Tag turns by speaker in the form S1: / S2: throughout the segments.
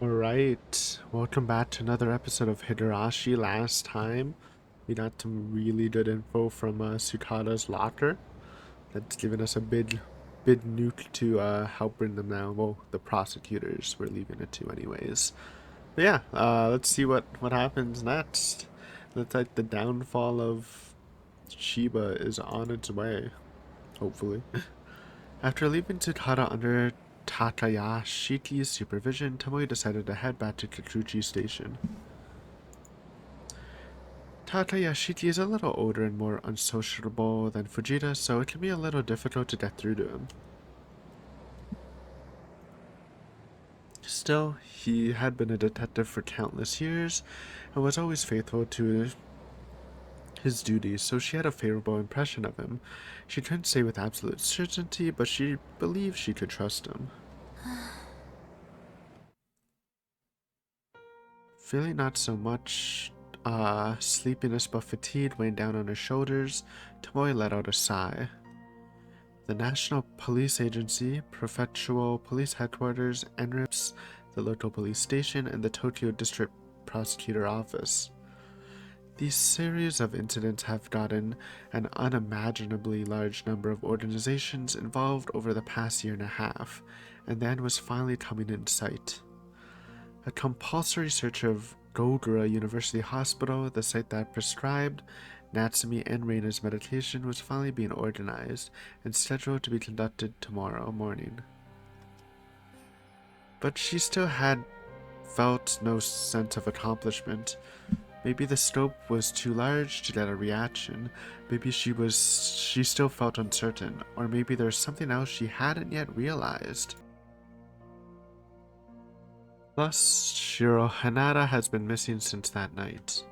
S1: Alright, welcome back to another episode of Higurashi. Last time, we got some really good info from Sukada's locker. That's given us a big nuke to help bring them down. Well, the prosecutors were leaving it to anyways. But yeah, let's see what happens next. Looks like the downfall of Shiba is on its way, hopefully. After leaving Tsukada under Takayashiki's supervision, Tomoe decided to head back to Kikuchi Station. Takayashiki is a little older and more unsociable than Fujita, so it can be a little difficult to get through to him. Still, he had been a detective for countless years and was always faithful to his duties, so she had a favorable impression of him. She couldn't say with absolute certainty, but she believed she could trust him. Feeling not so much sleepiness but fatigue weighing down on her shoulders, Tomoe let out a sigh. The National Police Agency, Prefectural Police Headquarters, NRIPS, the local police station, and the Tokyo District Prosecutor Office. These series of incidents have gotten an unimaginably large number of organizations involved over the past year and a half, and the end was finally coming in sight. A compulsory search of Gogura University Hospital, the site that prescribed Natsumi and Reina's medication, was finally being organized and scheduled to be conducted tomorrow morning. But she still had felt no sense of accomplishment. Maybe the scope was too large to get a reaction. Maybe she still felt uncertain, or maybe there's something else she hadn't yet realized. Thus, Shiro Hanada has been missing since that night.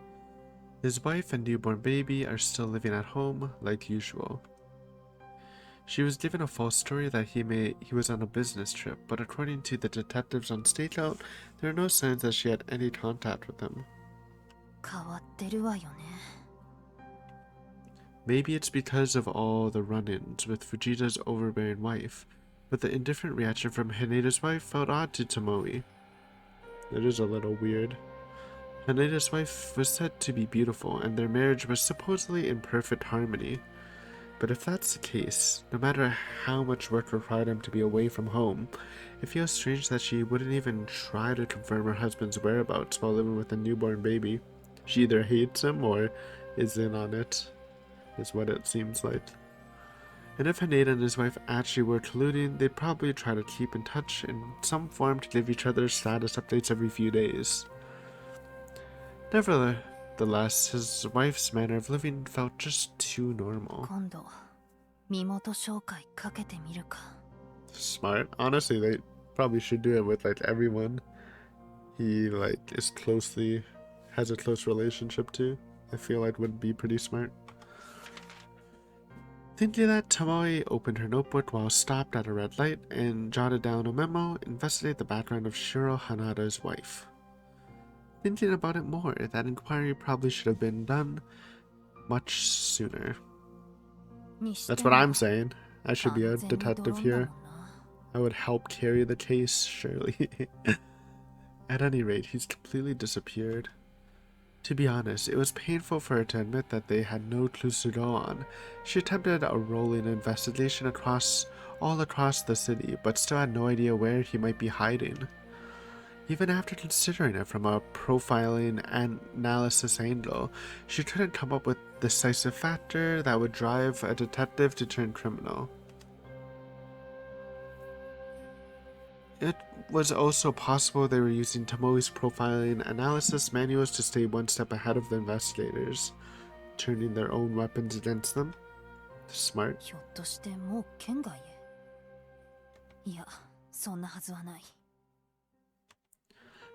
S1: His wife and newborn baby are still living at home like usual. She was given a false story that he was on a business trip, but according to the detectives on stakeout, there are no signs that she had any contact with him. Maybe it's because of all the run-ins with Fujita's overbearing wife, but the indifferent reaction from Haneda's wife felt odd to Tomoe. It is a little weird. Haneda's wife was said to be beautiful, and their marriage was supposedly in perfect harmony. But if that's the case, no matter how much work required him to be away from home, it feels strange that she wouldn't even try to confirm her husband's whereabouts while living with a newborn baby. She either hates him or is in on it, is what it seems like. And if Haneda and his wife actually were colluding, they'd probably try to keep in touch in some form to give each other status updates every few days. Nevertheless, his wife's manner of living felt just too normal. Smart. Honestly, they probably should do it with everyone he has a close relationship to. I feel like would be pretty smart. Thinking that, Tomoe opened her notebook while stopped at a red light and jotted down a memo, investigate the background of Shiro Hanada's wife. Thinking about it more, that inquiry probably should have been done much sooner. That's what I'm saying. I should be a detective here. I would help carry the case, surely. At any rate, he's completely disappeared. To be honest, it was painful for her to admit that they had no clues to go on. She attempted a rolling investigation all across the city, but still had no idea where he might be hiding. Even after considering it from a profiling and analysis angle, she couldn't come up with a decisive factor that would drive a detective to turn criminal. It was also possible they were using Tomoe's profiling analysis manuals to stay one step ahead of the investigators, turning their own weapons against them. Smart.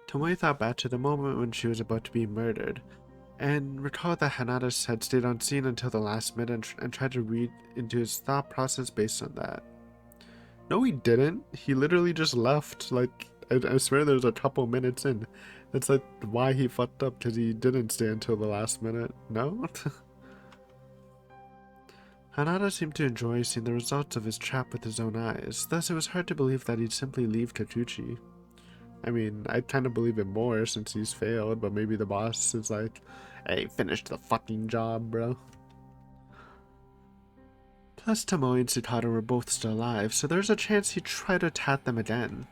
S1: Tomoe thought back to the moment when she was about to be murdered, and recalled that Hanada had stayed on scene until the last minute and tried to read into his thought process based on that. No, he didn't. He literally just left. I swear there's a couple minutes in. That's why he fucked up, because he didn't stay until the last minute. No? Hanada seemed to enjoy seeing the results of his trap with his own eyes, thus it was hard to believe that he'd simply leave Kikuchi. I mean, I kind of believe it more since he's failed, but maybe the boss is like, hey, finish the fucking job, bro. Plus, Tomoe and Tsutata were both still alive, so there's a chance he'd try to attack them again.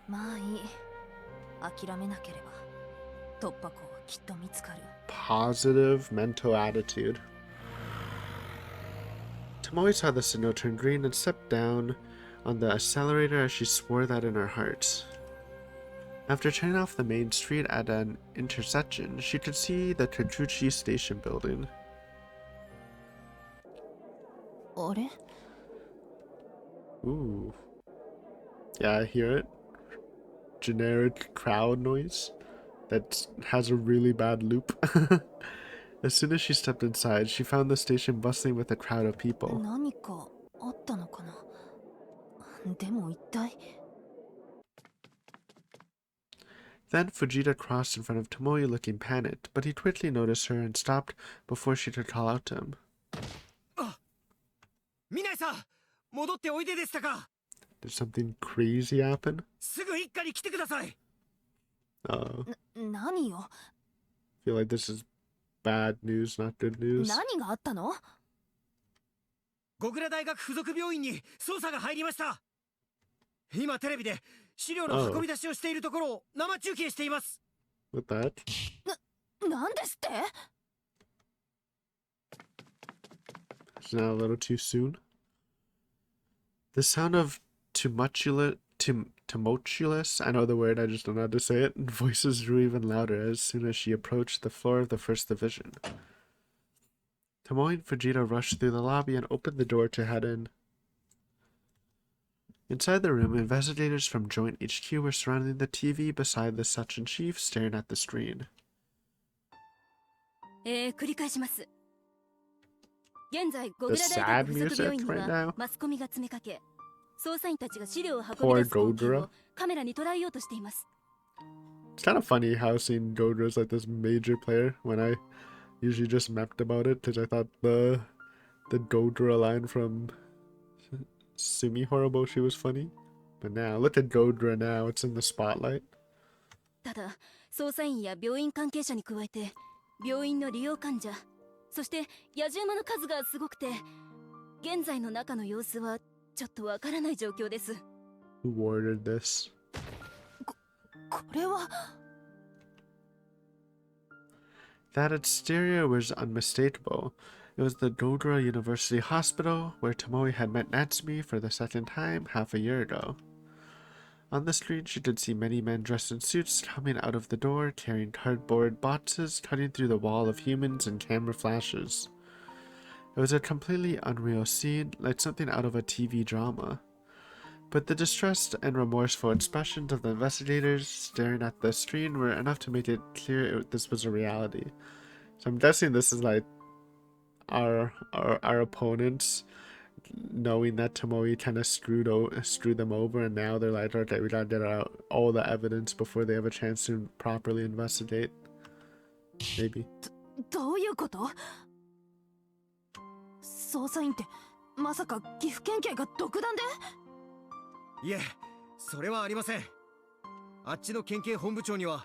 S1: Positive mental attitude. Tomoe saw the signal turn green and stepped down on the accelerator as she swore that in her heart. After turning off the main street at an intersection, she could see the Kakuchi station building. Ooh. Yeah, I hear it. Generic crowd noise that has a really bad loop. As soon as she stepped inside, she found the station bustling with a crowd of people. Then Fujita crossed in front of Tomoe looking panicked, but he quickly noticed her and stopped before she could call out to him. Did something crazy happen? I feel like this is bad news, not good news. Oh. With that? It's not a little too soon. The sound of tumultuous, I know the word, I just don't know how to say it, and voices grew even louder as soon as she approached the floor of the first division. Tomoe and Fujita rushed through the lobby and opened the door to head in. Inside the room, investigators from Joint HQ were surrounding the TV beside the Section Chief, staring at the screen. The sad music right now? Poor Godra. It's kind of funny how seeing Godra's like this major player when I usually just mepped about it because I thought the Godra line from Sumi Horoboshi was funny. But now, look at Godra now, it's in the spotlight. Who ordered this? That exterior was unmistakable. It was the Godra University Hospital, where Tomoe had met Natsumi for the second time half a year ago. On the screen, she could see many men dressed in suits coming out of the door, carrying cardboard boxes, cutting through the wall of humans and camera flashes. It was a completely unreal scene, like something out of a TV drama. But the distressed and remorseful expressions of the investigators staring at the screen were enough to make it clear this was a reality. So I'm guessing this is like our opponents knowing that Tomoe kind of screwed them over, and now they're like, okay, we gotta get out all the evidence before they have a chance to properly investigate. Maybe.
S2: どういうこと？捜査員ってまさか岐阜県警が独断で？いえ、それはありません。あっちの県警本部長には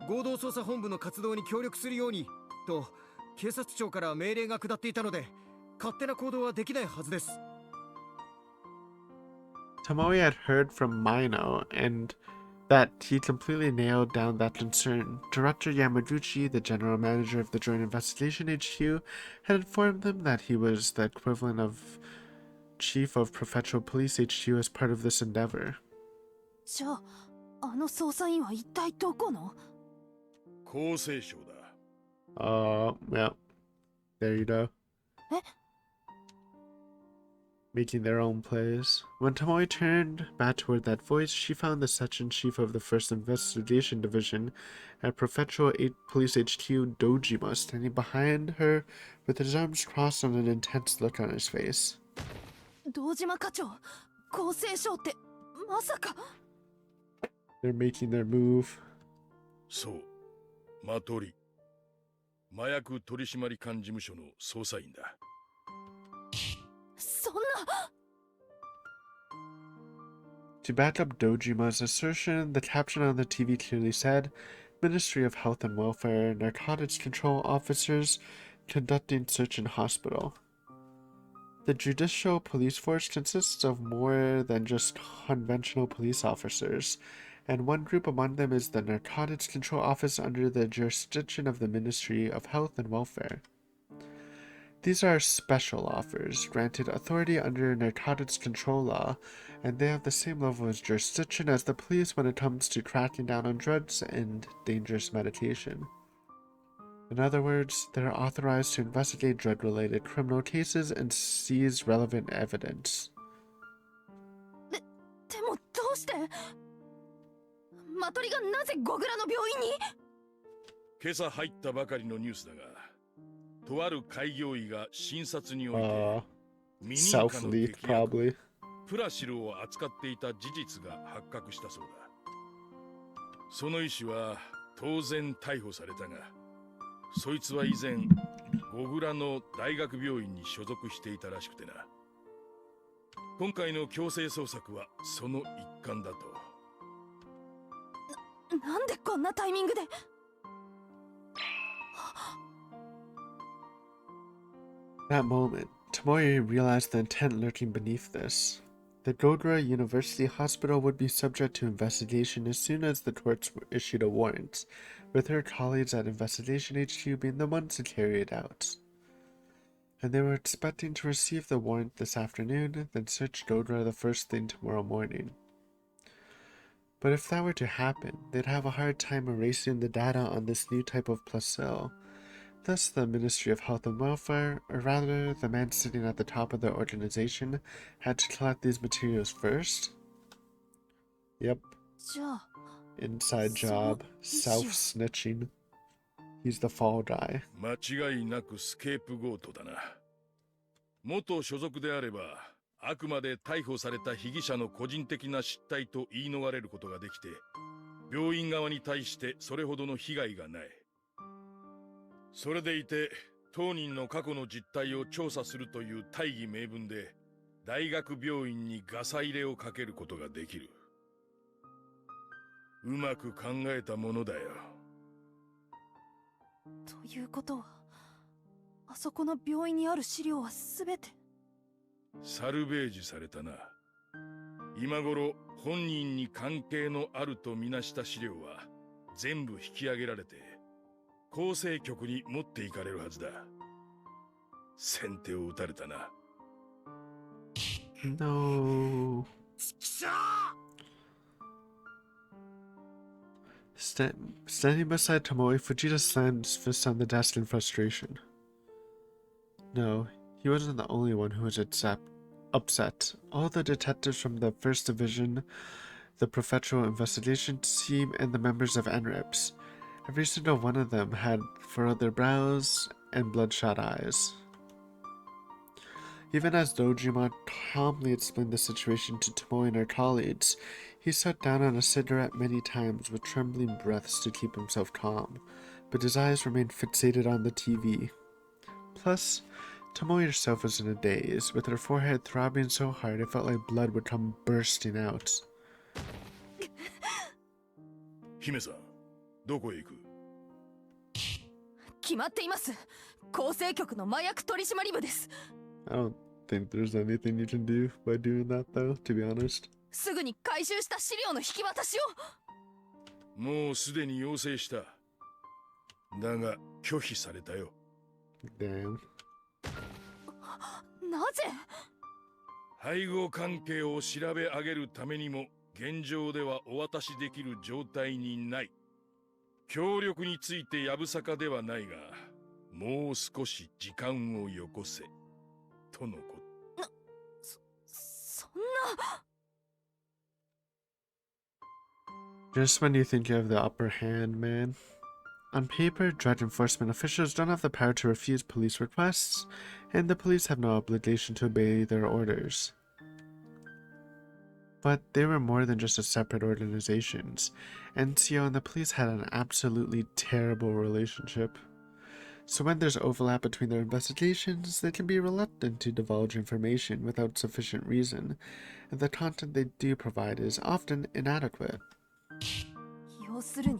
S2: 合同捜査本部の活動に協力するようにと警察庁から命令が下っていたので、勝手な行動はできないはずです。
S1: Tomoe had heard from Mino, and that he completely nailed down that concern. Director Yamaguchi, the general manager of the Joint Investigation HQ, had informed them that he was the equivalent of Chief of Prefectural Police HQ as part of this endeavor.
S2: じゃあ、あの捜査員は一体どこの？厚生省だ。
S1: Well, there you go.
S2: え？
S1: Making their own plays. When Tomoe turned back toward that voice, she found the section chief of the 1st Investigation Division at Prefectural Police HQ, Dojima, standing behind her with his arms crossed and an intense look on his face.
S2: 堂島課長、厚生省ってまさか。
S1: They're making their move.
S3: そう、マトリ。麻薬取締官事務所の捜査員だ。
S2: そんな。
S1: To back up Dojima's assertion, the caption on the TV clearly said, Ministry of Health and Welfare, Narcotics Control Officers conducting search in hospital. The judicial police force consists of more than just conventional police officers, and one group among them is the Narcotics Control Office under the jurisdiction of the Ministry of Health and Welfare. These are special offers, granted authority under narcotics control law, and they have the same level of jurisdiction as the police when it comes to cracking down on drugs and dangerous medication. In other words, they are authorized to investigate drug-related criminal cases and seize relevant evidence.
S4: でもどうしてマトリがなぜゴグラの病院に
S3: 今朝入ったばかりのニュースだが、とある開業医が診察において、未認可の劇薬プラシルを扱っていた事実が発覚したそうだ。その医師は当然逮捕されたが、そいつは以前ゴグラの大学病院に所属していたらしくてな。今回の強制捜索はその一環だと。
S4: なんでこんなタイミングで
S1: That moment, Tomoe realized the intent lurking beneath this. The Godra University Hospital would be subject to investigation as soon as the courts issued a warrant, with her colleagues at Investigation HQ being the ones to carry it out. And they were expecting to receive the warrant this afternoon, then search Godra the first thing tomorrow morning. But if that were to happen, they'd have a hard time erasing the data on this new type of placebo. Thus, the Ministry of Health and Welfare, or rather, the man sitting at the top of the organization, had to collect these materials first. Yep. Inside job. Self-snitching. He's the fall guy.
S3: 間違いなくスケープゴートだな。元所属であれば、あくまで逮捕された被疑者の個人的な失態と言い逃れることができて、病院側に対してそれほどの被害がない。それでいて、当人の過去の実態を調査するという大義名分で、大学病院にガサ入れをかけることができる。うまく考えたものだよ。
S4: ということは、あそこの病院にある資料はすべて
S3: サルベージされたな。今頃本人に関係のあるとみなした資料は全部引き上げられて構成局に持っていかれるはずだ。先手を打たれたな。
S1: No. Standing beside Tomoe, Fujita slammed his fist on the desk in frustration. No, he wasn't the only one who was upset. All the detectives from the 1st Division, the Prefectural Investigation Team, and the members of NRIPS. Every single one of them had furrowed their brows and bloodshot eyes. Even as Dojima calmly explained the situation to Tomoe and her colleagues, he sat down on a cigarette many times with trembling breaths to keep himself calm, but his eyes remained fixated on the TV. Plus, Tomoe herself was in a daze, with her forehead throbbing so hard it felt like blood would come bursting out.
S3: 姫さん、どこへ行く？
S4: 決まっています。構成局の麻薬取締部です。
S1: I don't think there's anything you can do by doing that though, to be honest.
S4: すぐに回収した資料の引き渡しを。
S3: もうすでに要請した。だが拒否されたよ。
S1: Damn.
S4: なぜ？
S3: 背後関係を調べ上げるためにも現状ではお渡しできる状態にない。協力についてやぶさかではないが、もう少し時間をよこせ。とのこと。
S4: そんな。
S1: Just when you think you have the upper hand, man. On paper, drug enforcement officials don't have the power to refuse police requests, and the police have no obligation to obey their orders. But they were more than just a separate organizations. NCO and the police had an absolutely terrible relationship. So when there's overlap between their investigations, they can be reluctant to divulge information without sufficient reason, and the content they do provide is often inadequate.
S4: 要するに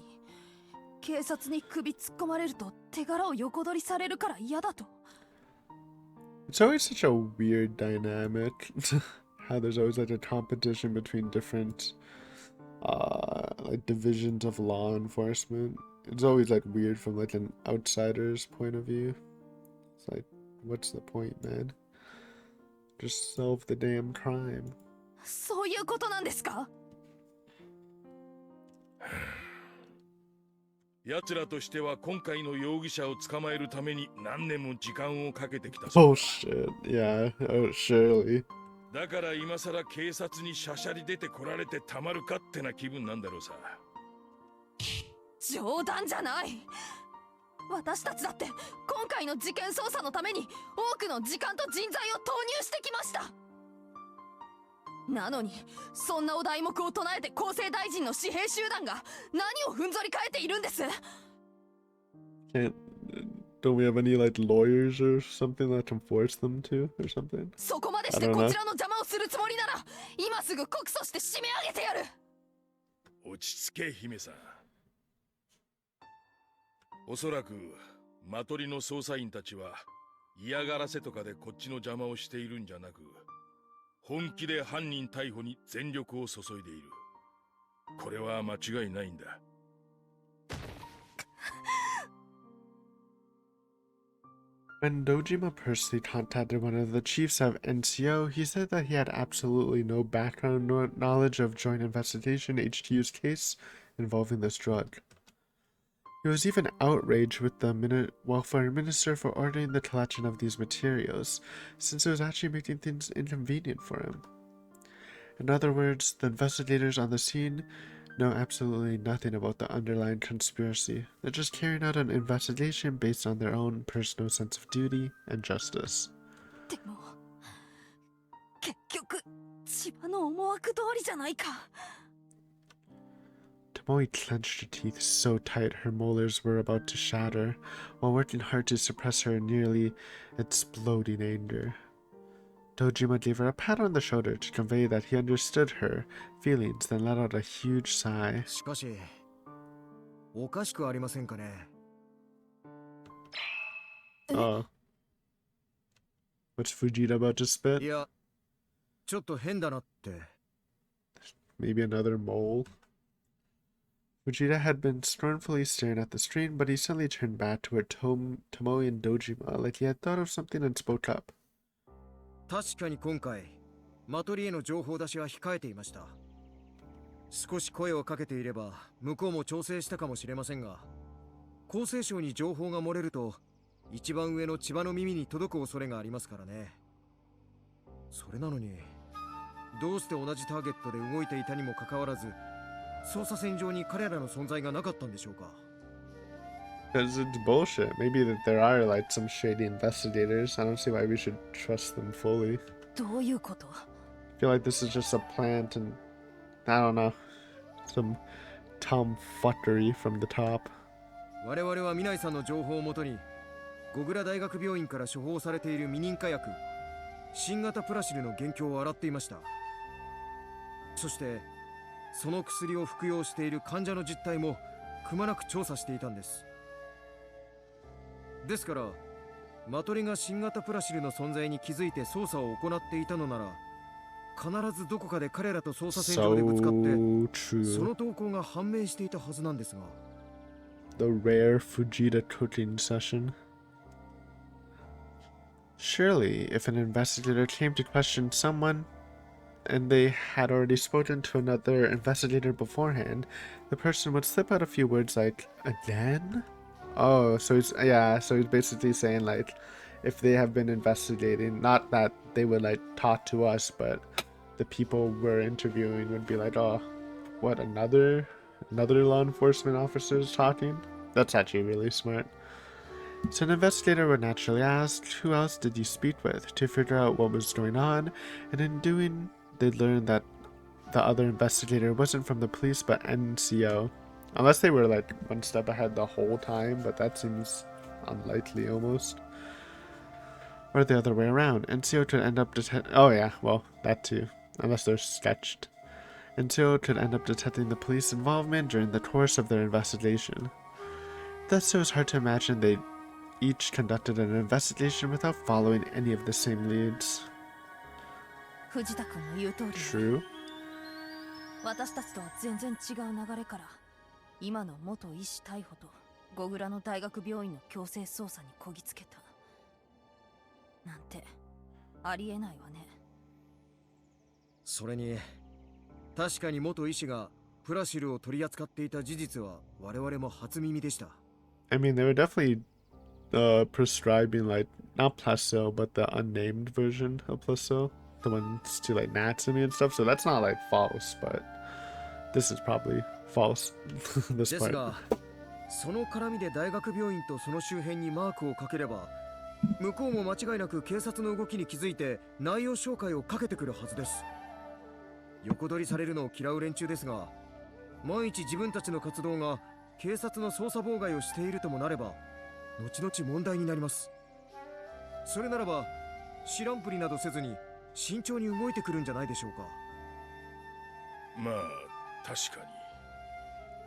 S4: 警察に首突っ込まれると手柄を横取りされるから嫌だと。
S1: It's always such a weird dynamic. How there's always like a competition between different like divisions of law enforcement. It's always like weird from like an outsider's point of view. It's like, what's the point, man? Just solve the damn crime.
S4: そういうことなんですか？
S3: 奴らとしては今回の容疑者を捕まえるために何年も時間をかけてきた。
S1: Oh shit, yeah, oh surely.
S3: だから今さら警察にしゃしゃり出てこられてたまるかってな気分なんだろうさ。
S4: 冗談じゃない。私たちだって今回の事件捜査のために多くの時間と人材を投入してきました。なのにそんなお題目を唱えて厚生大臣の私兵集団が何をふんぞり返っているんです。
S1: Don't we have any like lawyers or something that can force them to or something?
S4: そこまでしてこちらの邪魔をするつもりなら今すぐ告訴して締め上げてやる。
S3: 落ち着け姫さん。おそらくマトリの捜査員たちは嫌がらせとかでこっちの邪魔をしているんじゃなく、本気で犯人逮捕に全力を注いでいる。これは間違いないんだ。
S1: When Dojima personally contacted one of the chiefs of NCO, he said that he had absolutely no background nor knowledge of Joint Investigation HQ's case involving this drug. He was even outraged with the welfare minister for ordering the collection of these materials, since it was actually making things inconvenient for him. In other words, the investigators on the scene know absolutely nothing about the underlying conspiracy. They're just carrying out an investigation based on their own personal sense of duty and justice.
S4: でも結局千葉の思惑通りじゃないか。
S1: Tomoe clenched her teeth so tight her molars were about to shatter, while working hard to suppress her nearly exploding anger. Dojima gave her a pat on the shoulder to convey that he understood her feelings, then let out a huge sigh.
S2: しかし、おかしくありませんかね。
S1: What's Fujita about to spit?
S2: いや、ちょっと変だなって。
S1: Maybe another mole? Fujita had been scornfully staring at the screen, but he suddenly turned back toward Tomoe and Dojima like he had thought of something and spoke up.
S2: 確かに今回、マトリへの情報出しは控えていました。少し声をかけていれば、向こうも調整したかもしれませんが、厚生省に情報が漏れると、一番上の千葉の耳に届く恐れがありますからね。それなのに、どうして同じターゲットで動いていたにもかかわらず、捜査線上に彼らの存在がなかったんでしょうか。
S1: Because it's bullshit. Maybe that there are like some shady investigators. I don't see why we should trust them fully.
S4: どういうこと？
S1: I feel like this is just a plant and I don't know, some tomfuckery from the top.
S2: 我々は南井さんの情報をもとに、小倉大学病院から処方されている未認可薬、新型プラシルの原型を洗っていました。そして、その薬を服用している患者の実態もくまなく調査していたんです。ですから、マトリが新型プラシルの存在に気づいて捜査を行っていたのなら、必ずどこかで彼らと捜査線上でぶつかって、その投稿が判明していたはずなんですが。
S1: The rare Fujita cooking session. Surely, if an investigator came to question someone, and they had already spoken to another investigator beforehand, the person would slip out a few words like, again? Oh, so he's basically saying like, if they have been investigating, not that they would like talk to us, but the people we're interviewing would be like, oh, what, another law enforcement officer is talking? That's actually really smart. So an investigator would naturally ask, who else did you speak with, to figure out what was going on, and in doing, they'd learn that the other investigator wasn't from the police but NCO. Unless they were like one step ahead the whole time, but that seems unlikely almost. Or the other way around. NCO could end up oh yeah, well, that too. Unless they're sketched. NCO could end up detecting the police involvement during the course of their investigation. Thus, it was hard to imagine they each conducted an investigation without following any of the same leads. True.
S4: 私たちとは全然違う流れから今の元医師逮捕とゴグラの大学病院の強制捜査にこぎつけたなんてありえないわね。
S2: それに確かに元医師がプラシルを取り扱っていた事実は我々も初耳でした。
S1: I mean, they were definitely prescribing like not Plasil, but the unnamed version of Plasil, the ones to like Natsumi and stuff. So that's not like false, but this is probably false. This
S2: です
S1: part.
S2: が、その絡みで大学病院とその周辺にマークをかければ、向こうも間違いなく警察の動きに気づいて内容紹介をかけてくるはずです。横取りされるのを嫌う連中ですが、万一自分たちの活動が警察の捜査妨害をしているともなれば、後々問題になります。それならば、知らんぷりなどせずに慎重に動いてくるんじゃないでしょうか。
S3: まあ確か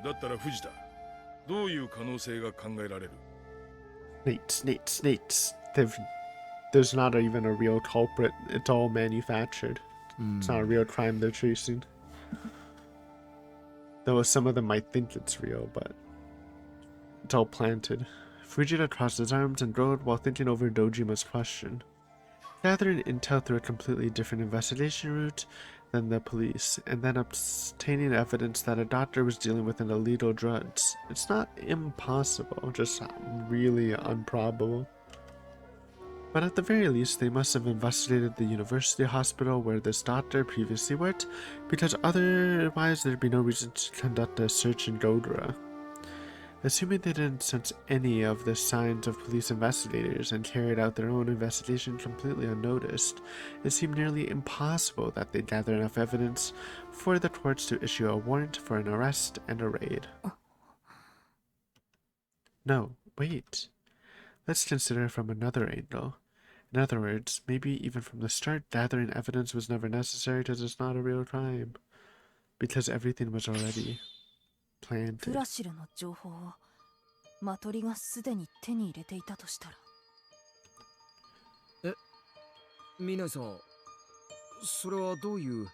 S3: に。だったら藤田、どういう可能性が考えられる？
S1: Snates. There's not even a real culprit. It's all manufactured. It's not a real crime they're chasing. Though some of them might think it's real, but it's all planted. Fujita crossed his arms and rode while thinking over Dojima's question. Gathering intel through a completely different investigation route than the police, and then obtaining evidence that a doctor was dealing with an illegal drugs. It's not impossible, just really improbable. But at the very least, they must have investigated the university hospital where this doctor previously worked, because otherwise there'd be no reason to conduct a search in Godra. Assuming they didn't sense any of the signs of police investigators and carried out their own investigation completely unnoticed, it seemed nearly impossible that they'd gather enough evidence for the courts to issue a warrant for an arrest and a raid. No, wait. Let's consider it from another angle. In other words, maybe even from the start, gathering evidence was never necessary because it's not a real crime. Because everything was already planted.
S4: プラシルの情報をマトリがすでに手に入れていたとしたら。
S2: ミナイさん、それはどういう？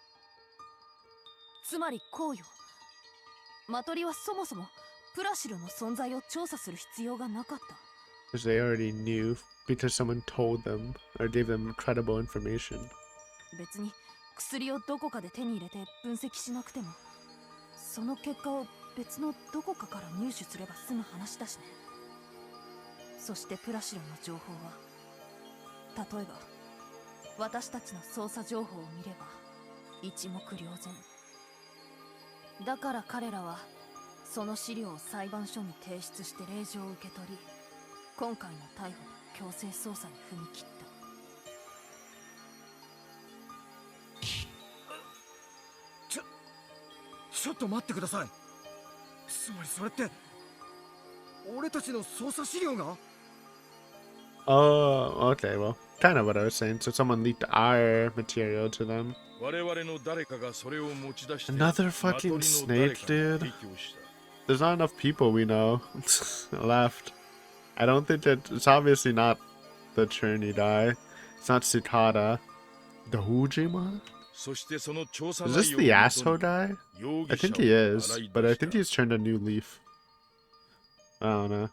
S4: つまりこうよ。マトリはそもそもプラシルの存在を調査する必要がなかった。
S1: Because they already knew, because someone told them or gave them credible information.
S4: 別に薬をどこかで手に入れて分析しなくても、その結果を別のどこかから入手すれば済む話だしね。そしてプラシルの情報は、例えば私たちの捜査情報を見れば一目瞭然。だから彼らはその資料を裁判所に提出して令状を受け取り、今回の逮捕と強制捜査に踏み切った。
S2: ちょっと待ってください。つまりそれって俺たちの捜査資料が？
S1: Oh, okay, well, kind of what I was saying. So someone leaked our material to them. Another fucking snake, dude. There's not enough people we know left. I don't think that it's obviously not the Churny guy. It's not Sukada. The Hujima? Is this the asshole guy? I think he is, but I think he's turned a new leaf. I don't know.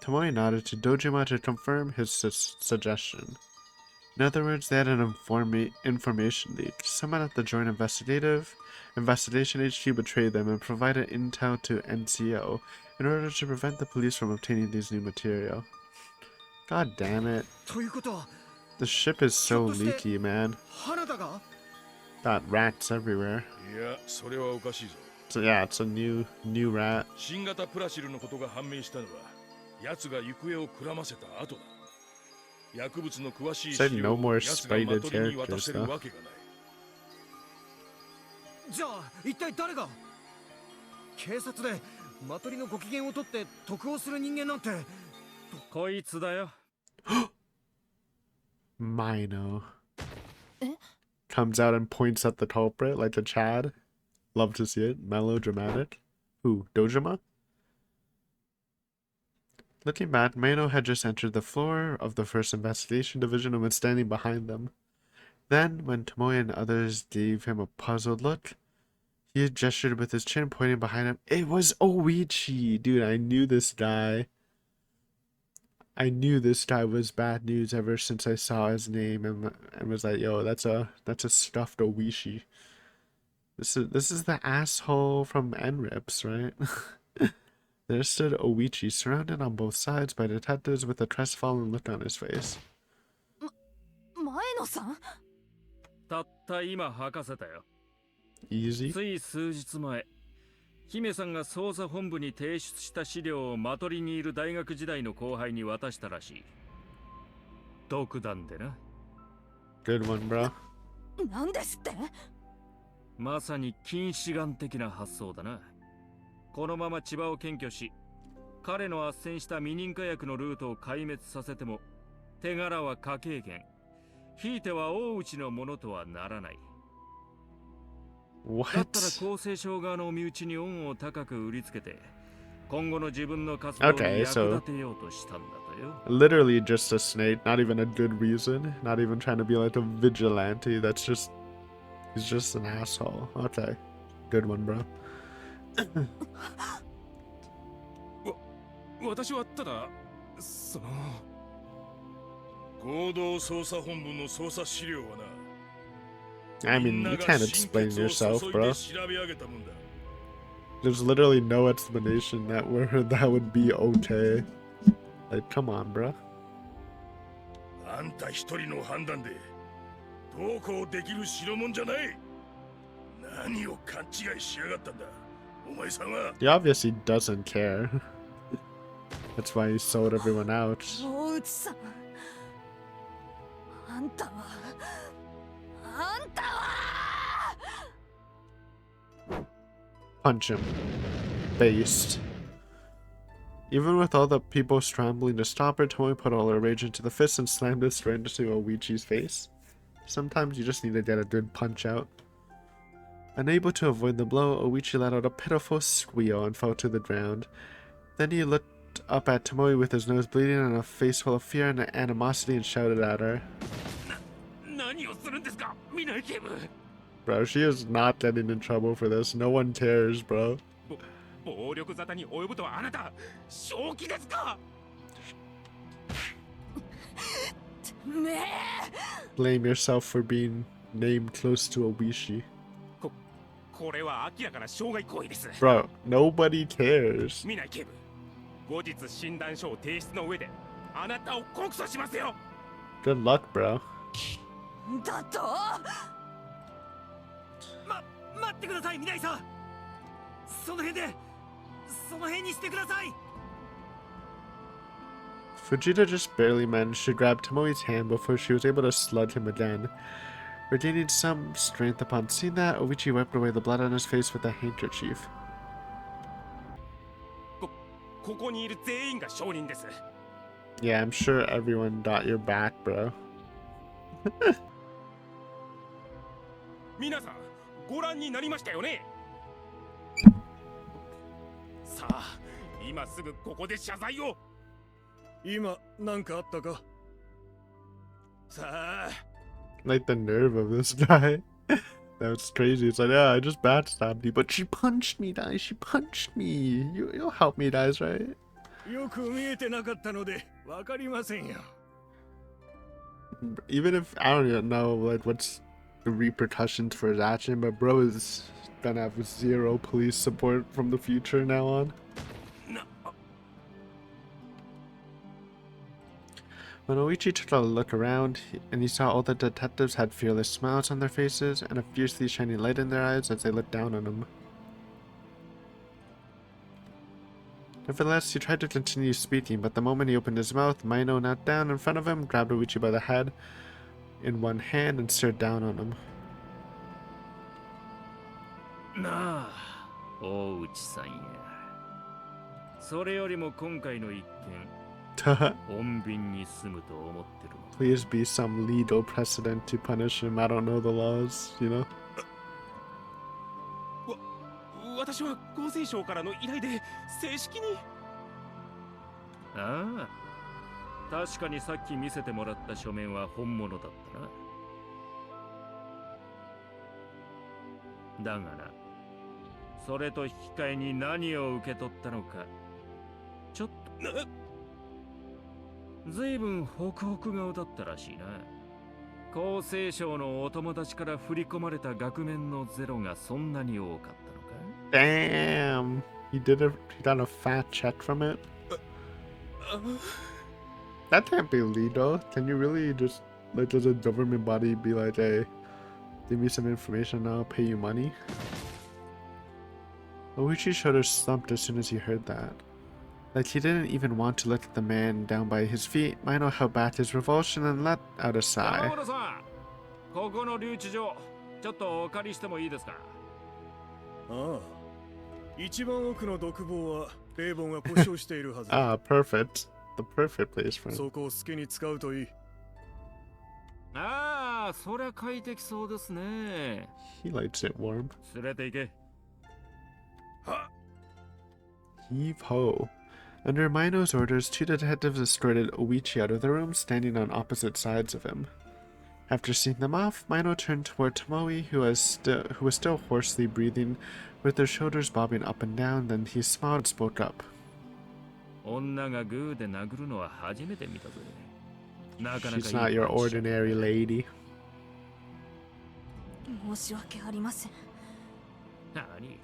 S1: Tomoe nodded to Dojima to confirm his suggestion. In other words, they had an information leak. Someone at the Joint Investigation HQ betrayed them and provided intel to NCO in order to prevent the police from obtaining these new material. God damn it. The ship is so leaky, man. Got rats everywhere. So yeah, it's a new rat. Said no more spited characters though.
S2: じゃあ一体誰が？警察でマトリのご機嫌を取って得をする人間なんて。こいつだよ。
S1: Mino
S4: え
S1: comes out and points at the culprit like a Chad. Love to see it. Melodramatic. Who? Dojima? Looking back, Mino had just entered the floor of the first investigation division and was standing behind them. Then, when Tomoe and others gave him a puzzled look, he gestured with his chin, pointing behind him. It was Oichi! Dude, I knew this guy. I knew this guy was bad news ever since I saw his name and was like, yo, that's a stuffed Oichi. This is the asshole from Enrips, right? There stood Oichi, surrounded on both sides by detectives with a crestfallen look on his face.
S4: 前野さん。
S2: たった今吐かせたよ。
S1: Easy.
S2: つい数日前、姫さんが捜査本部に提出した資料をマトリにいる大学時代の後輩に渡したらしい。独断でな。
S1: Good one, bro.
S4: なんですって？
S2: まさに近視眼的な発想だな。このまま千葉を検挙し、彼の斡旋した未認可薬のルートを壊滅させても、手柄は科警研、ひいては大内のものとはならない。 だったら
S1: What?
S2: 厚生省側の身内に恩を高く売りつけて、今後の自分の活動に役立てようとしたんだとよ。
S1: Literally just a snake, not even a good reason, not even trying to be like a vigilante. That's just, he's just an asshole. Okay, good one, bro.
S3: 私はただその合同捜査本部の捜査資料はな。
S1: I mean, you can't explain yourself, bro. There's literally no explanation that would be okay. Like, come on, bro.
S3: あんた一人の判断でどうこうできる代物じゃない。何を勘違いしやがったんだ。お前さんは。
S1: He obviously doesn't care. That's why he sold everyone out.
S4: 大内さん。あんたは。
S1: Punch him. Based. Even with all the people scrambling to stop her, Tomoe put all her rage into the fist and slammed it straight into Oichi's face. Sometimes you just need to get a good punch out. Unable to avoid the blow, Oichi let out a pitiful squeal and fell to the ground. Then he looked up at Tomoe with his nose bleeding and a face full of fear and animosity and shouted at her. Bro, she is not getting in trouble for this. No one cares, bro. Blame yourself for being named close to Oichi. Bro, nobody cares. Good luck, bro.
S4: だと？
S2: 待ってください、ミナイさん。その辺にしてください。
S1: Fujita just barely managed to grab Tomoe's hand before she was able to slug him again. Regaining some strength upon seeing that, Oichi wiped away the blood on his face with a handkerchief. Yeah, I'm sure everyone got your back, bro.
S2: 皆さんご覧になりましたよね。さあ、今すぐここで謝罪を。今なんかあったか。さあ。
S1: Like the nerve of this guy. That's crazy. It's like, yeah, I just backstabbed you, but she punched me, guys. She punched me. You'll help me, guys, right?
S2: よく見えてなかったのでわかりませんよ。
S1: Even if I don't even know like what's the repercussions for his action, but bro is gonna have zero police support from the future now on. When Oichi took a look around, and he saw all the detectives had fearless smiles on their faces and a fiercely shining light in their eyes as they looked down on him. Nevertheless, he tried to continue speaking, but the moment he opened his mouth, Mino knelt down in front of him, grabbed Oichi by the head in one hand, and stared down on him.
S2: なあ、大内さんや。
S5: それよりも今回の一件、穏便に済むと思ってるの。
S1: Please be some legal precedent to punish him. I don't know the laws, you know?
S6: 私は厚生省からの依頼で正式に。
S5: ああ、確かにさっき見せてもらった書面は本物だったな。だがな、それと引き換えに何を受け取ったのか、ちょっとずいぶんホクホク顔だったらしいな。厚生省のお友達から振り込まれた額面のゼロがそんなに多かったのか。
S1: Damn! He got a fat check from it? That can't be legal. Can you really just, like, does a government body be like, hey, give me some information and I'll pay you money? Oichi's shoulders slumped as soon as he heard that. Like he didn't even want to look at the man down by his feet. Mino held back his revulsion and let out a sigh.
S5: 山本さん、ここの留置場、ちょっとお借りしてもいいですか？
S6: ああ、一番奥の独房は冷房が故障しているはず。
S1: Ah, perfect. The perfect place for him.
S6: そこを好きに使うといい。
S5: ああ、そりゃ快適そうですね。
S1: He likes it warm.
S5: 連れて行け。
S6: は。
S1: Heave ho. Under Mino's orders, two detectives escorted Oichi out of the room, standing on opposite sides of him. After seeing them off, Mino turned toward Tomoe, who was still hoarsely breathing, with their shoulders bobbing up and down. Then he smiled and spoke up.
S5: 女がグーで殴るのは初めて見たぜ。なかなかいい
S1: She's not your ordinary lady.
S4: 申し訳ありません。
S5: 何？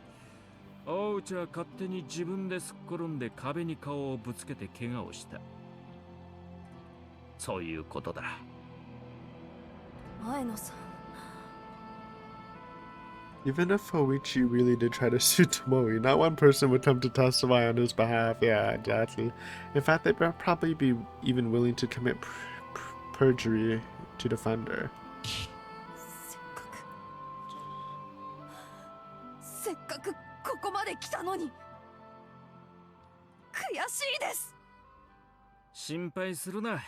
S5: 大内は勝手に自分ですっ転んで壁に顔をぶつけて怪我をした。そういうことだ。
S4: 前野さん。
S1: Even if Oichi really did try to sue Tomoe, not one person would come to testify on his behalf. Yeah, exactly. In fact, they'd probably be even willing to commit perjury to defend her.
S4: せっかくここまで来たのに悔しいです。
S5: 心配するな。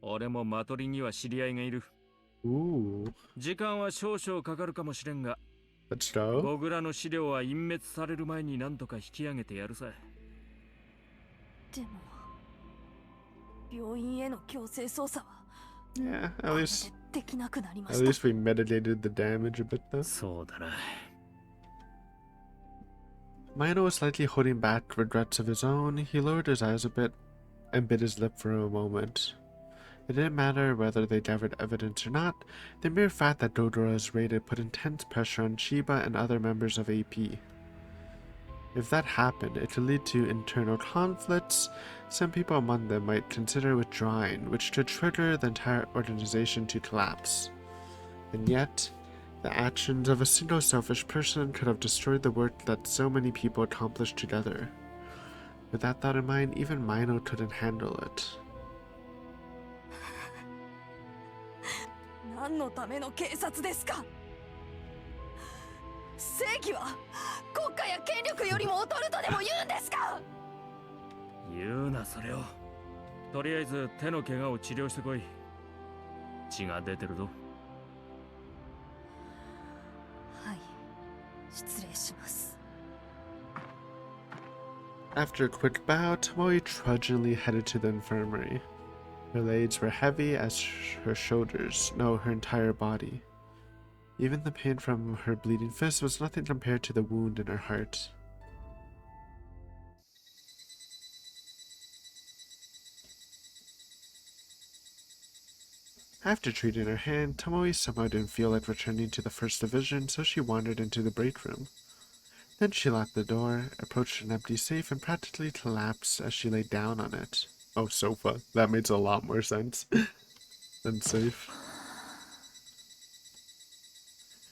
S5: 俺もマトリには知り合いがいる。
S1: Ooh.
S5: 時間は少々かかるかもしれんが、
S1: Let's go.
S5: ゴグラの資料は隠滅される前に何とか引き上げてやるさ。
S4: でも病院への強制捜査は
S1: Yeah,
S4: これでできなくなりま
S1: at
S4: した。
S1: least we mitigated the damage a bit though.
S5: そうだな。
S1: Mino was slightly holding back regrets of his own. He lowered his eyes a bit and bit his lip for a moment. It didn't matter whether they gathered evidence or not. The mere fact that Dodora's raided put intense pressure on Shiba and other members of AP. If that happened, it could lead to internal conflicts. Some people among them might consider withdrawing, which could trigger the entire organization to collapse. And yet, the actions of a single selfish person could have destroyed the work that so many people accomplished together. With that thought in mind, even Mino couldn't handle it.
S4: 何のための警察ですか。正義は国家や権力よりも劣るとでも言うんですか。
S5: 言うなそれを。とりあえず手の怪我を治療してこい。血が出てるぞ。
S4: はい、失礼します。
S1: After a quick bow, Tomoe trudgingly headed to the infirmary. Her legs were heavy as her shoulders, no, her entire body. Even the pain from her bleeding fist was nothing compared to the wound in her heart. After treating her hand, Tomoe somehow didn't feel like returning to the first division, so she wandered into the break room. Then she locked the door, approached an empty safe, and practically collapsed as she lay down on it. Oh, sofa. That makes a lot more sense than safe.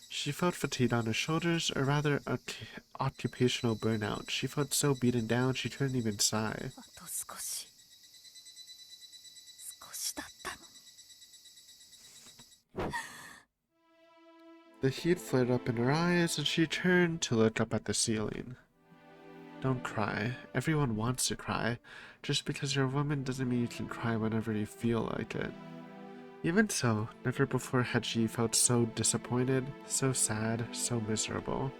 S1: She felt fatigue on her shoulders, or rather, occupational burnout. She felt so beaten down she couldn't even sigh.
S4: あと少しだったのに。
S1: The heat flared up in her eyes, and she turned to look up at the ceiling. Don't cry. Everyone wants to cry. Just because you're a woman doesn't mean you can cry whenever you feel like it. Even so, never before had she felt so disappointed, so sad, so miserable.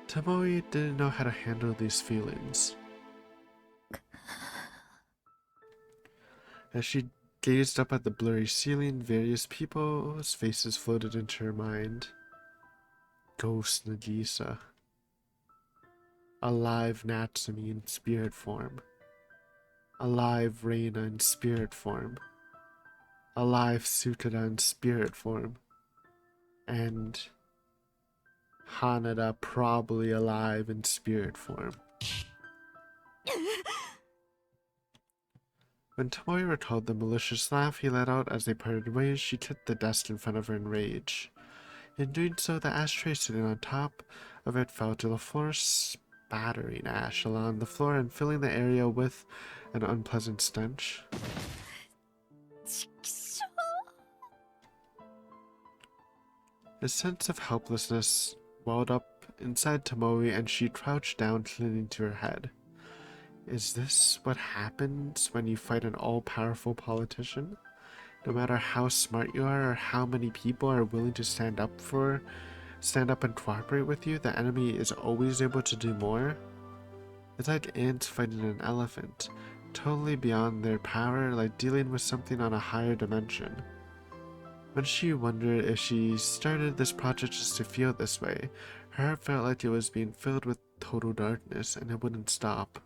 S1: Tomoe didn't know how to handle these feelings. As she gazed up at the blurry ceiling, various people's faces floated into her mind. Ghost Nagisa. Alive Natsumi in spirit form. Alive Reina in spirit form. Alive Sutada in spirit form. And Hanada probably alive in spirit form. When Tomoe recalled the malicious laugh he let out as they parted ways, she kicked the desk in front of her in rage. In doing so, the ashtray sitting on top of it fell to the floor, spattering ash along the floor and filling the area with an unpleasant stench. A sense of helplessness welled up inside Tomoe and she crouched down, clinging to her head. Is this what happens when you fight an all-powerful politician? No matter how smart you are or how many people are willing to stand up and cooperate with you, the enemy is always able to do more? It's like ants fighting an elephant, totally beyond their power, like dealing with something on a higher dimension. When she wondered if she started this project just to feel this way, her heart felt like it was being filled with total darkness and it wouldn't stop.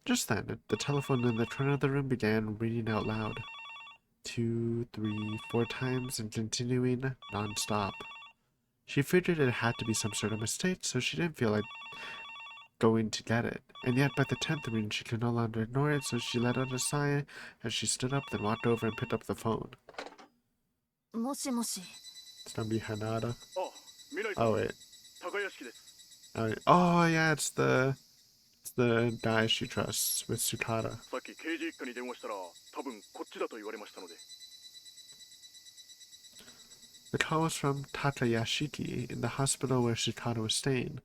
S1: Just then, the telephone in the corner of the room began ringing out loud. 2, 3, 4 times and continuing non-stop. She figured it had to be some sort of mistake, so she didn't feel like going to get it. And yet by the 10th ring she could no longer ignore it, so she let out a sigh as she stood up, then walked over and picked up the phone. It's gonna be Hanada. Oh wait. Oh yeah, it's the guy she trusts with Sukada. The call was from Takayashiki in the hospital where Sukada was staying.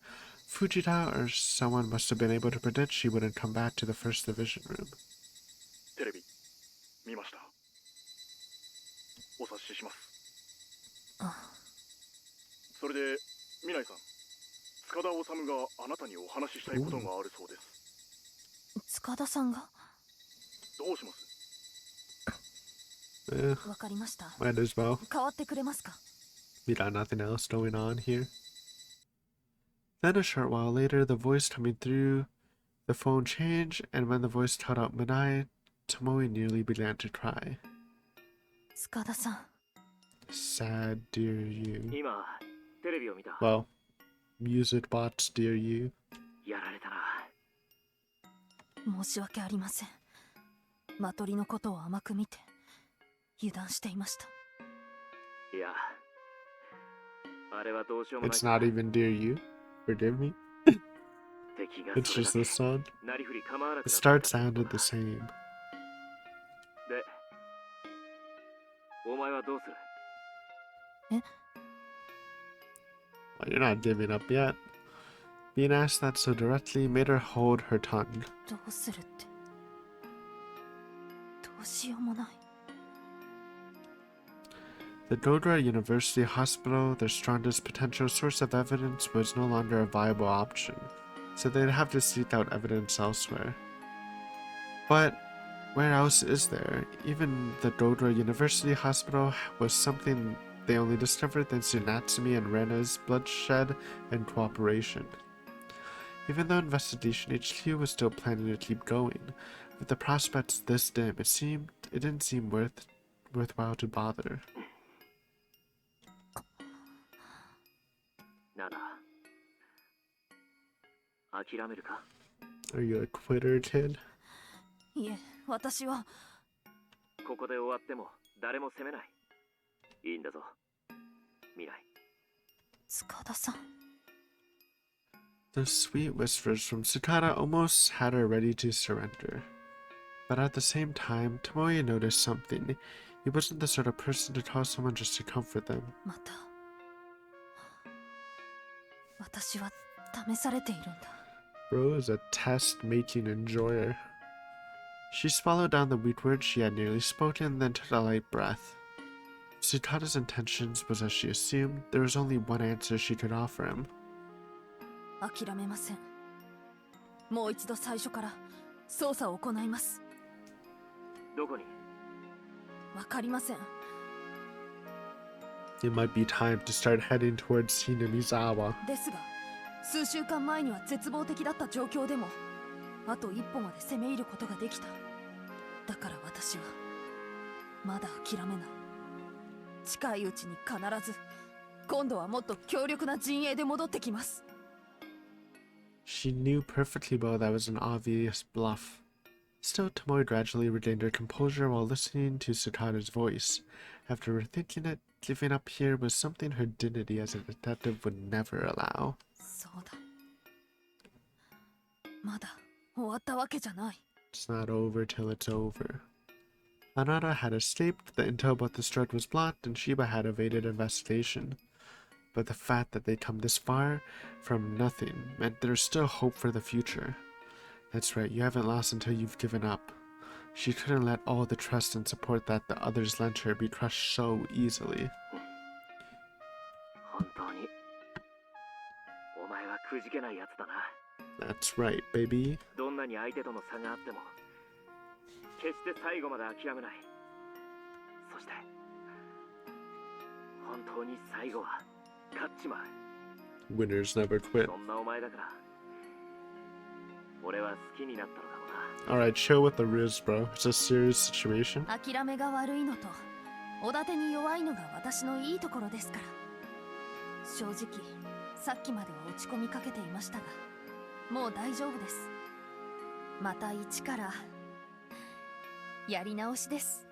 S1: Fujita or someone must have been able to predict she wouldn't come back to the first division room. Might as well. We got nothing else going on here. Then a short while later, the voice coming through the phone changed, and when the voice called out Minai, Tomoe nearly began to cry. Sad, dear you. Well, music bots, dear you. It's not even dear you. Forgive me. It's just this song. The start sounded the same. Well, you're not giving up yet. Being asked that so directly made her hold her tongue. The Dodra University Hospital, their strongest potential source of evidence, was no longer a viable option, so they'd have to seek out evidence elsewhere. But where else is there? Even the Dodra University Hospital was something they only discovered thanks to Natsumi and Rena's bloodshed and cooperation. Even though Investigation HQ was still planning to keep going, with the prospects this dim, it didn't seem worthwhile to bother. Are you a quitter, kid? The sweet whispers from Sukada almost had her ready to surrender. But at the same time, Tomoe noticed something. He wasn't the sort of person to call someone just to comfort them. Bro is a test-making enjoyer. She swallowed down the weak words she had nearly spoken, then took a light breath. If Sutada's intentions was as she assumed, there was only one answer she could offer him.
S4: 諦めません。もう一度最初から捜査を行います。
S5: どこに？
S4: わかりません。
S1: It might be time to start heading towards Shinamizawa.
S4: ですが、数週間前には絶望的だった状況でも、あと一歩まで攻め入ることができた。だから私はまだ諦めない。近いうちに必ず、今度はもっと強力な陣営で戻ってきます。
S1: She knew perfectly well that was an obvious bluff. Still, Tomoe gradually regained her composure while listening to Sutada's voice. After rethinking it, giving up here was something her dignity as a detective would never allow.
S4: そうだ。まだ終わったわけじゃない。
S1: It's not over till it's over. Hanada had escaped, the intel about the strike was blocked, and Shiba had evaded investigation. But the fact that they'd come this far from nothing meant there's still hope for the future. That's right, you haven't lost until you've given up. She couldn't let all the trust and support that the others lent her be crushed so easily.
S5: 本当にお前はくじけないやつだな。
S1: That's right, baby.
S5: どんなに相手との差があっても決して最後まで諦めない。そして本当に最後は勝っちまう。
S1: Winners never quit.
S5: そんなお前だから俺は好きになったのかもな。
S1: Alright, chill with the riz, bro. It's a serious situation.
S4: 諦めが悪いのと、おだてに弱いのが私のいいところですから。正直、さっきまでは落ち込みかけていましたが、もう大丈夫です。また一からやり直しです。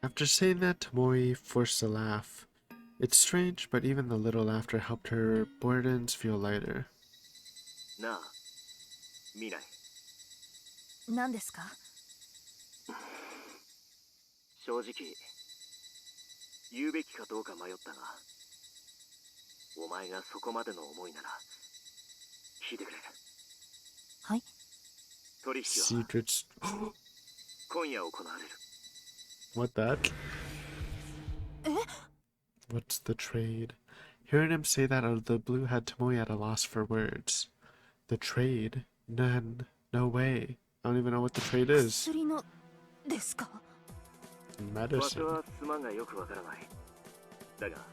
S1: After saying that, Tomoe forced a laugh. It's strange, but even the little laughter helped her burdens feel lighter.
S5: なあ、見ない。
S4: 何ですか？
S5: 正直、言うべきかどうか迷ったが、お前がそこまでの思いなら、聞いてくれ。
S4: はい。
S5: 取引は
S1: Secrets.
S5: 今夜行われる。
S1: What that? What's the trade? Hearing him say that out of the blue had Tomoe at a loss for words. The trade? None. No way. I don't even know what the trade is.
S4: 薬のですか？
S1: Medicine.
S5: はすまんがよくわからない。だが、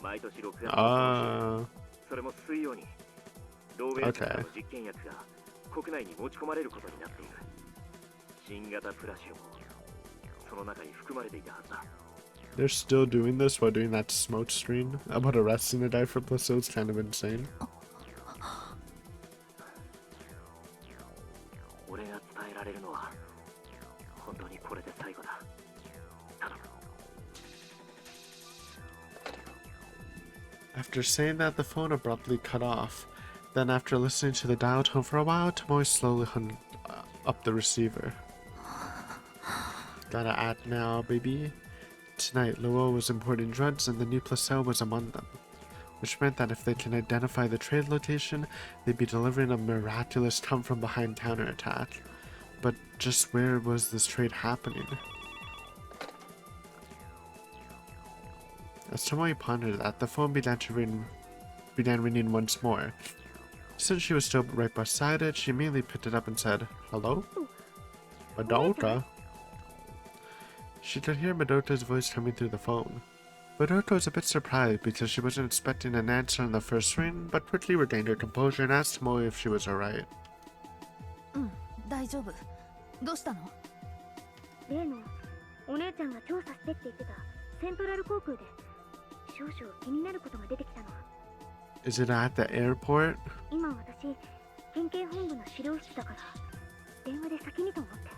S5: 毎年6月、それも水曜に、ローウェイの実験薬が国内に持ち込まれることになっている。新型プラシオもその中に含まれていたはずだ。
S1: They're still doing this while doing that smoke screen about arresting a guy for placebo. It's kind of insane.
S5: 俺が伝えられるのは本当にこれで最後だ。頼む。
S1: After saying that, the phone abruptly cut off. Then, after listening to the dial tone for a while, Tomoe slowly hung up the receiver. Gotta act now, baby. Tonight, Lowell was importing drugs and the new placebo was among them, which meant that if they can identify the trade location, they'd be delivering a miraculous come-from-behind counterattack. But just where was this trade happening? As Tomoe pondered that, the phone began ringing once more. Since she was still right beside it, she immediately picked it up and said, "Hello? Madoka?" She could hear Madoka's voice coming through the phone. Madoka was a bit surprised because she wasn't expecting an answer on the first ring, but quickly regained her composure and asked Tomoe if she was alright.
S4: 大丈夫。どうしたの？
S7: 例のお姉ちゃんが調査してって言ってたセントラル航空で少々気になることが出てきたの。
S1: Is it at the airport?
S7: 今私県警本部の資料室だから電話で先にと思って。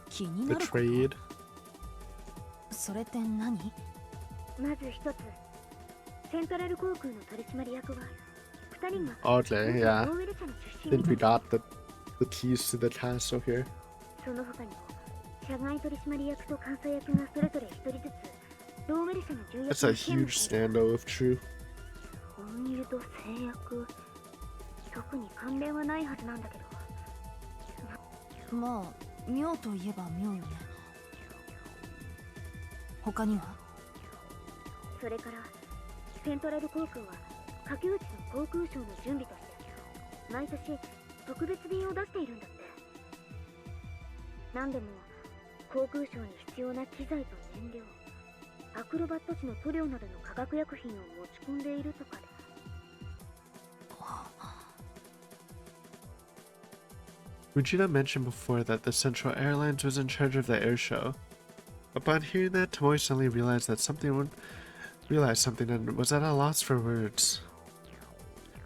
S4: 気に
S1: The
S4: なること？
S1: trade?
S7: それって何？まず一つセントラル航空の取締役は2人が
S1: Okay, yeah.
S7: ローウェル社の出
S1: Think
S7: 身
S1: we
S7: みたい。
S1: got the keys to the castle here.
S7: その他にも社外取締役と監査役がそれぞれ1人ずつローウェル社の重要
S1: That's a huge scandal if true.
S7: 運輸と製薬、特に関連はないはずなんだけど。
S4: まあ妙といえば妙よね。他には？
S7: それからセントラル航空は駆け打ちの航空ショーの準備として毎年特別便を出しているんだって。何でも航空ショーに必要な機材と燃料、アクロバット紙の塗料などの化学薬品を持ち込んでいるとかで。
S1: Fujita mentioned before that the Central Airlines was in charge of the air show. Upon hearing that, Tomoe suddenly realized something and was at a loss for words.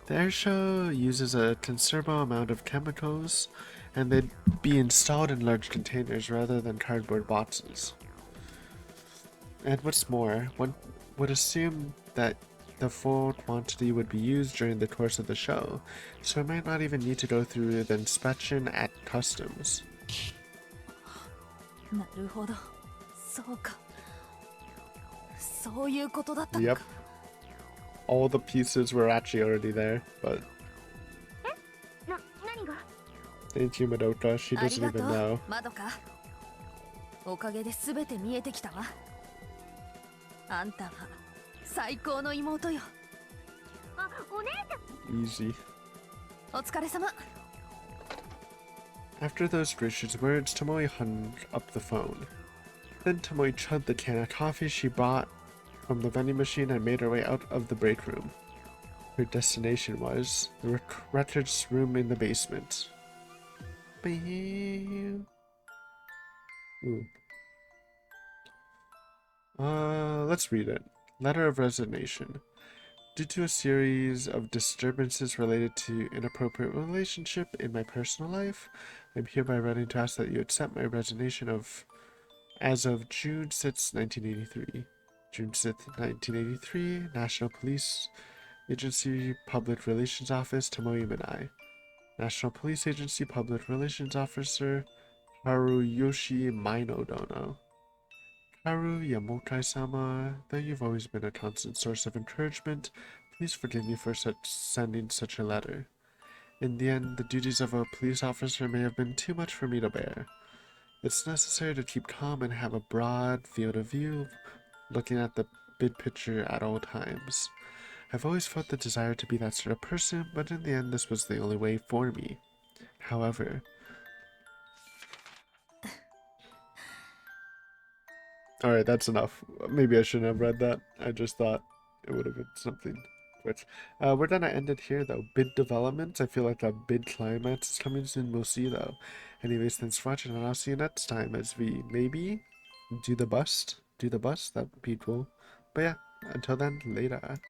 S1: The air show uses a considerable amount of chemicals, and they'd be installed in large containers rather than cardboard boxes. And what's more, one would assume that the full quantity would be used during the course of the show, so it might not even need to go through the inspection at customs.
S4: なるほど、そうか。そういうことだったのか。
S1: Yep. All the pieces were actually already there, but... Thank you, Madoka. She doesn't even know.
S4: マドカ。おかげで全て見えてきたわ。あんたは最高の妹よ。
S7: あ、お姉ちゃん。
S1: Easy.
S4: お疲れ様。
S1: After those gracious words, Tomoe hung up the phone. Then Tomoe chugged the can of coffee she bought from the vending machine and made her way out of the break room. Her destination was the records room in the basement. Ooh. Let's read it. Letter of resignation. Due to a series of disturbances related to inappropriate relationship in my personal life, I'm hereby writing to ask that you accept my resignation as of June 6, 1983. June 6, 1983, National Police Agency Public Relations Office, Tomoe Minai. National Police Agency Public Relations Officer, Haruyoshi Maino Dono. Haru Yamokai-sama, though you've always been a constant source of encouragement, please forgive me for sending such a letter. In the end, the duties of a police officer may have been too much for me to bear. It's necessary to keep calm and have a broad field of view, looking at the big picture at all times. I've always felt the desire to be that sort of person, but in the end this was the only way for me. However... Alright, that's enough. Maybe I shouldn't have read that. I just thought it would have been something quick. We're gonna end it here though. Bid development. I feel like a bid climax is coming soon. We'll see though. Anyways, thanks for watching and I'll see you next time as we maybe do the bust. That'd be cool. But yeah, until then, later.